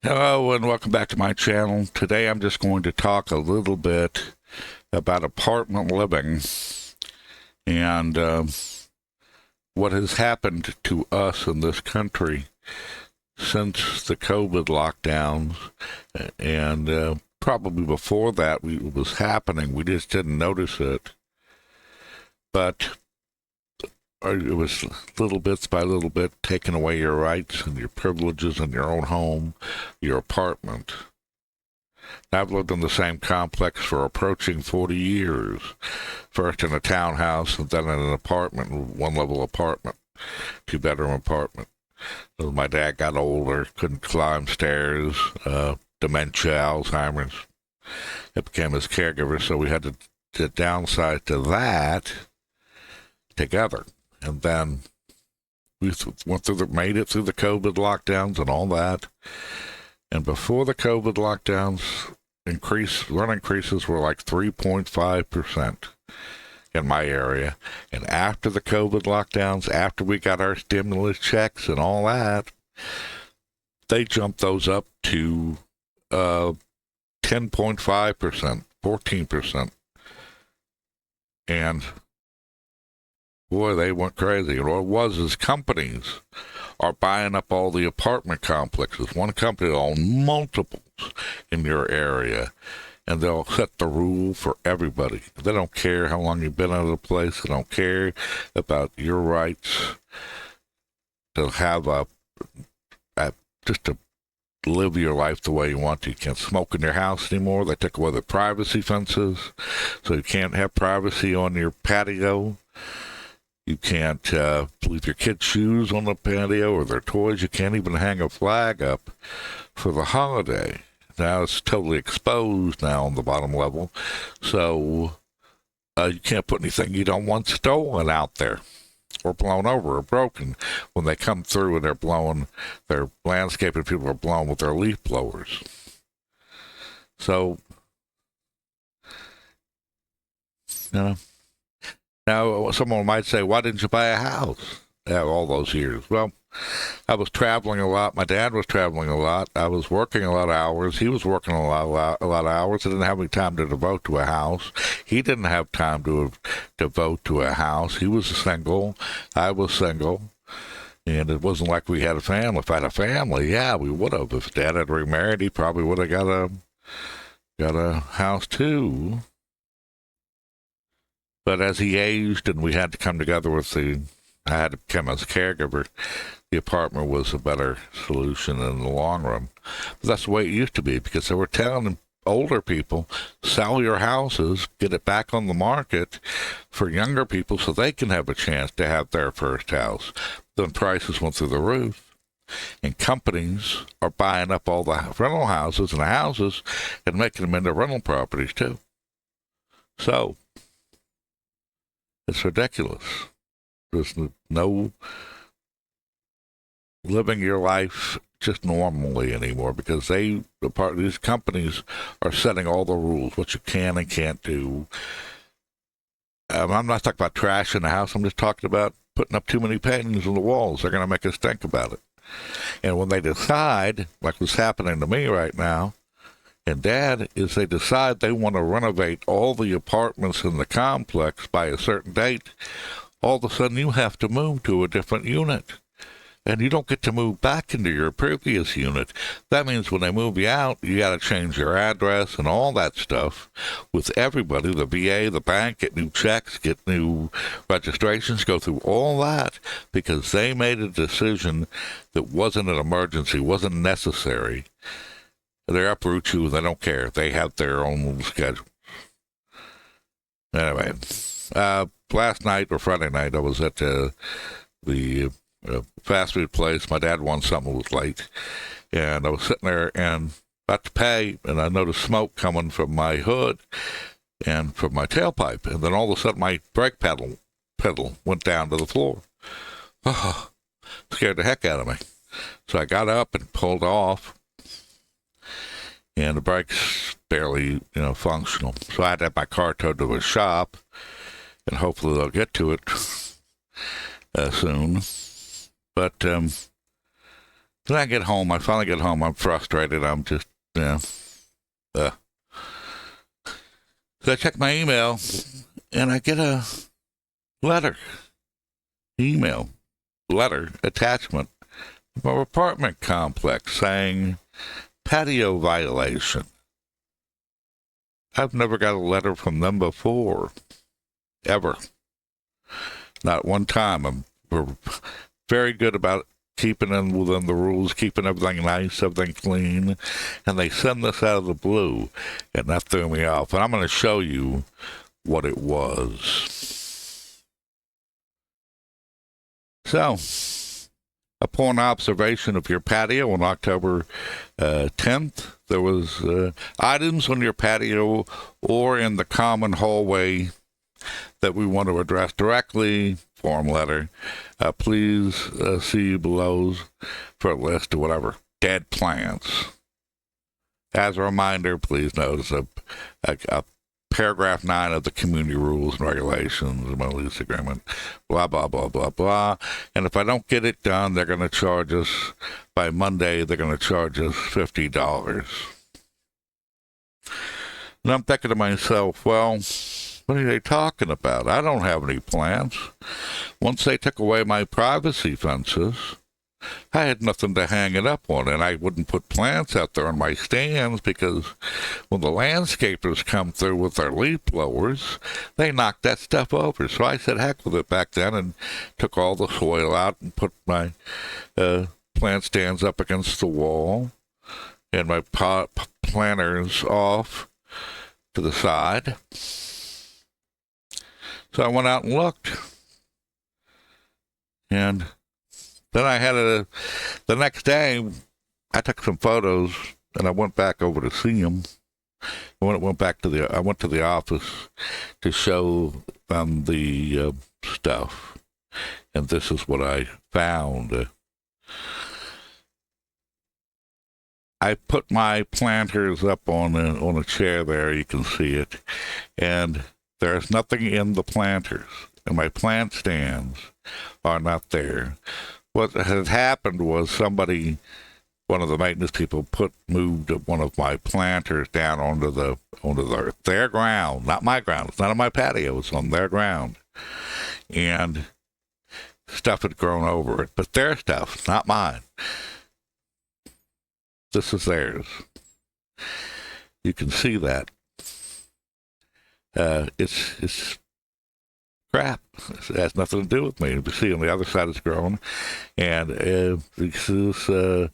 Hello and welcome back to my channel. Today I'm just going to talk a little bit about apartment living and what has happened to us in this country since the COVID lockdowns, and probably before that it was happening. We just didn't notice it, but it was little bits by little bit taking away your rights and your privileges in your own home, your apartment. I've lived in the same complex for approaching 40 years. First in a townhouse and then in an apartment, one-level apartment, two-bedroom apartment. As my dad got older, couldn't climb stairs, dementia, Alzheimer's. It became his caregiver, so we had to downsize to that together. And then we made it through the COVID lockdowns and all that. And before the COVID lockdowns, rent increases were like 3.5% in my area. And after the COVID lockdowns, after we got our stimulus checks and all that, they jumped those up to 10.5%, 14%. And boy, they went crazy. And what it was is companies are buying up all the apartment complexes. One company will own multiples in your area, and they'll set the rule for everybody. They don't care how long you've been out of the place. They don't care about your rights to have just to live your life the way you want to. You can't smoke in your house anymore. They took away the privacy fences, so you can't have privacy on your patio. You can't leave your kids' shoes on the patio or their toys. You can't even hang a flag up for the holiday. Now it's totally exposed now on the bottom level. So you can't put anything you don't want stolen out there or blown over or broken when they come through and their landscaping people are blowing with their leaf blowers. So, you know. Now, someone might say, why didn't you buy a house all those years? Well, I was traveling a lot. My dad was traveling a lot. I was working a lot of hours. He was working a lot of hours. I didn't have any time to devote to a house. He didn't have time to devote to a house. He was single. I was single. And it wasn't like we had a family. If I had a family, yeah, we would have. If Dad had remarried, he probably would have got a house too. But as he aged and we had to come together I had to become his caregiver, the apartment was a better solution in the long run. But that's the way it used to be, because they were telling older people, sell your houses, get it back on the market for younger people so they can have a chance to have their first house. Then prices went through the roof. And companies are buying up all the rental houses and the houses and making them into rental properties too. So it's ridiculous. There's no living your life just normally anymore, because these companies are setting all the rules, what you can and can't do. I'm not talking about trash in the house. I'm just talking about putting up too many paintings on the walls. They're going to make us think about it. And when they decide, like what's happening to me right now, and Dad, is they decide they want to renovate all the apartments in the complex by a certain date, all of a sudden you have to move to a different unit. And you don't get to move back into your previous unit. That means when they move you out, you got to change your address and all that stuff with everybody, the VA, the bank, get new checks, get new registrations, go through all that, because they made a decision that wasn't an emergency, wasn't necessary. They uproot you. They don't care. They have their own little schedule. Anyway, last night or Friday night, I was at the fast food place. My dad wanted something that was late, and I was sitting there and about to pay, and I noticed smoke coming from my hood and from my tailpipe, and then all of a sudden my brake pedal went down to the floor. Oh, scared the heck out of me. So I got up and pulled off, and the brakes barely, functional. So I had to have my car towed to a shop, and hopefully they'll get to it soon. But Then I finally get home, I'm frustrated, I'm just, uh. So I check my email, and I get a letter, email, letter, attachment from our apartment complex saying patio violation. I've never got a letter from them before, ever. Not one time. We're very good about keeping in within the rules, keeping everything nice, everything clean, and they send this out of the blue, and that threw me off. And I'm going to show you what it was. So, upon observation of your patio on October 10th, there was items on your patio or in the common hallway that we want to address directly. Form letter. Please see below for a list of whatever dead plants. As a reminder, please notice a paragraph 9 of the community rules and regulations, my lease agreement, blah, blah, blah, blah, blah. And if I don't get it done, they're going to charge us, by Monday, they're going to charge us $50. And I'm thinking to myself, well, what are they talking about? I don't have any plants. Once they took away my privacy fences, I had nothing to hang it up on, and I wouldn't put plants out there on my stands because when the landscapers come through with their leaf blowers, they knock that stuff over. So I said heck with it back then and took all the soil out and put my plant stands up against the wall and my planters off to the side. So I went out and looked, and then I had the next day, I took some photos, and I went back over to see them. I went to the office to show them the stuff, and this is what I found. I put my planters up on a chair there. You can see it, and there's nothing in the planters, and my plant stands are not there. What had happened was one of the maintenance people moved one of my planters down onto their ground, not my ground. It's not on my patio. It's on their ground, and stuff had grown over it. But their stuff, not mine. This is theirs. You can see that. It's crap. It has nothing to do with me. You see, on the other side it's grown, and this is the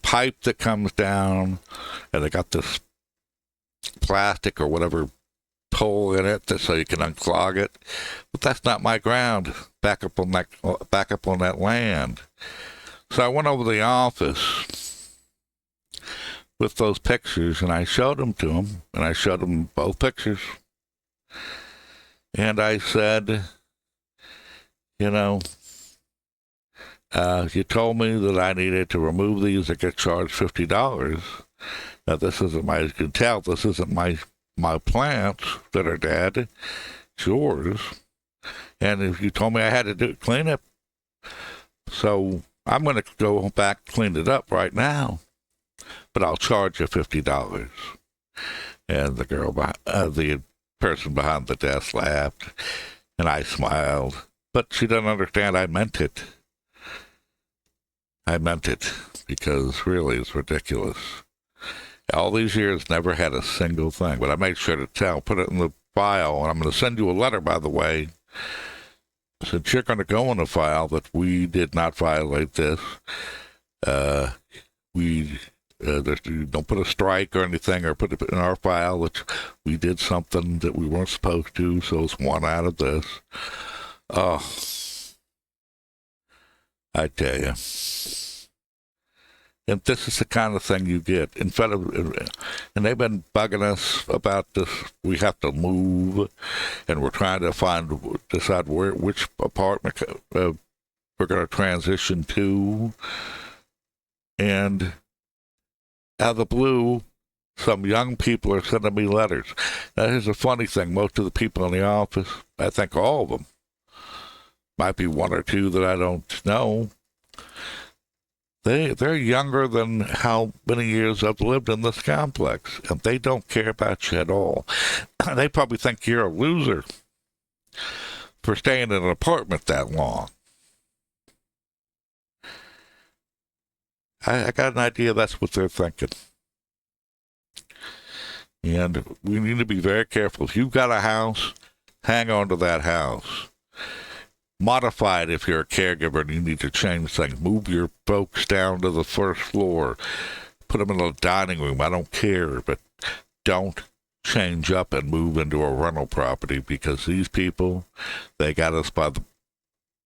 pipe that comes down, and they got this plastic or whatever hole in it so you can unclog it. But that's not my ground. Back up on that land. So I went over to the office with those pictures, and I showed them to them, and I showed them both pictures. And I said, you told me that I needed to remove these and get charged $50. Now, this isn't as you can tell, this isn't my plants that are dead. It's yours. And if you told me I had to clean it, so I'm going to go back and clean it up right now. But I'll charge you $50. And the person behind the desk laughed, and I smiled. But she doesn't understand I meant it. I meant it, because really it's ridiculous. All these years, never had a single thing, but I made sure to put it in the file, and I'm going to send you a letter, by the way, since you're going to go in the file that we did not violate this. You don't put a strike or anything, or put it in our file that we did something that we weren't supposed to, so it's one out of this. Oh, I tell you. And this is the kind of thing you get. And they've been bugging us about this. We have to move, and we're trying to decide which apartment we're going to transition to. And out of the blue, some young people are sending me letters. Now, here's a funny thing. Most of the people in the office, I think all of them, might be one or two that I don't know, they're younger than how many years I've lived in this complex, and they don't care about you at all. They probably think you're a loser for staying in an apartment that long. I got an idea that's what they're thinking. And we need to be very careful. If you've got a house, hang on to that house. Modify it if you're a caregiver and you need to change things. Move your folks down to the first floor. Put them in the dining room. I don't care, but don't change up and move into a rental property, because these people, they got us by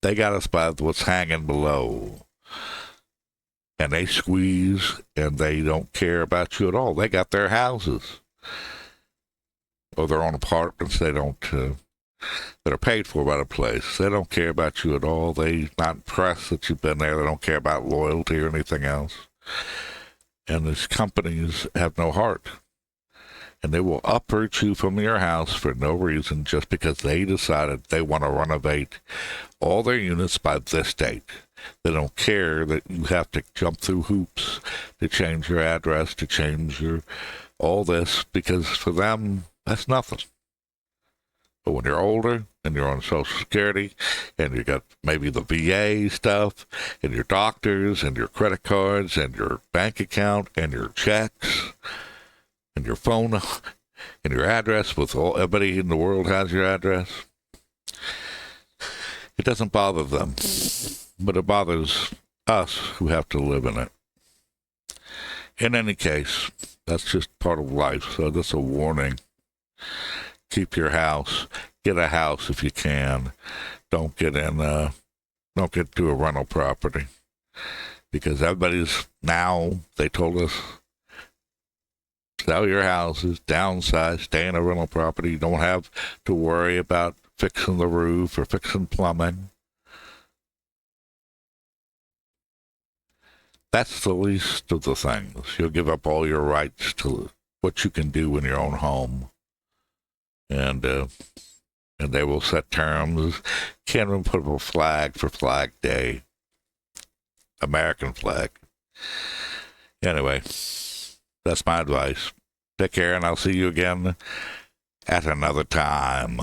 what's hanging below. And they squeeze, and they don't care about you at all. They got their houses or their own apartments. They don't that are paid for by the place. They don't care about you at all. They're not impressed that you've been there. They don't care about loyalty or anything else. And these companies have no heart. And they will uproot you from your house for no reason, just because they decided they want to renovate all their units by this date. They don't care that you have to jump through hoops to change your address, to change your all this, because for them, that's nothing. But when you're older and you're on Social Security and you got maybe the VA stuff and your doctors and your credit cards and your bank account and your checks and your phone and your address, with everybody in the world has your address, it doesn't bother them, but it bothers us who have to live in it. In any case, that's just part of life, so that's a warning. Keep your house. Get a house if you can. Don't get to a rental property, because everybody's now, they told us, sell your houses, downsize, stay in a rental property. You don't have to worry about fixing the roof or fixing plumbing. That's the least of the things. You'll give up all your rights to what you can do in your own home. And they will set terms. Can't even put up a flag for Flag Day. American flag. Anyway, that's my advice. Take care, and I'll see you again at another time.